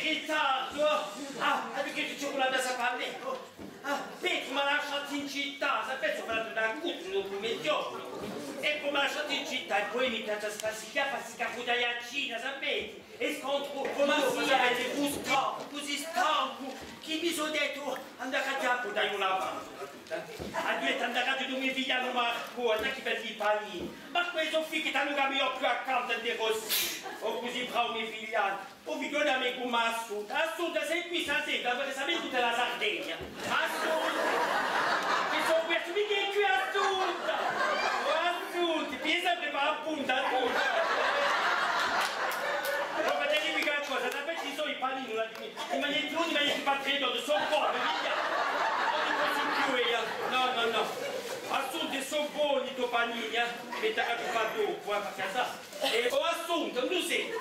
ritardo. Perché ti cioccolato da sapere? Petro mi ha lasciato in città, sapete, ho fatto da culto come giorno. E poi mi ha lasciato in città e poi mi piace spassicare, passicare fuori dalla Cina, sapete? E scontro come sapete, così stanco, che mi sono detto, andare a capo dai una mano. A due andare a due miei figli hanno Marco, andare a per i panini. Ma questo figlio che non ho più accanto di così. O così bravo miei figli. Ho visto da me come assurda, sei qui stasera, perché sapete tutta la Sardegna. Assurda! Che sono questo, mi che qui assurda! Assurda, pensa prima appunto a tutto. Poi vedete che cosa, da ci sono i panini, in maniera di uno, in maniera di patriotto, sono buoni, via! No. Assunto sono buoni i tuoi panini, metti a fa dopo, perché sa. E ho assunto, non sei,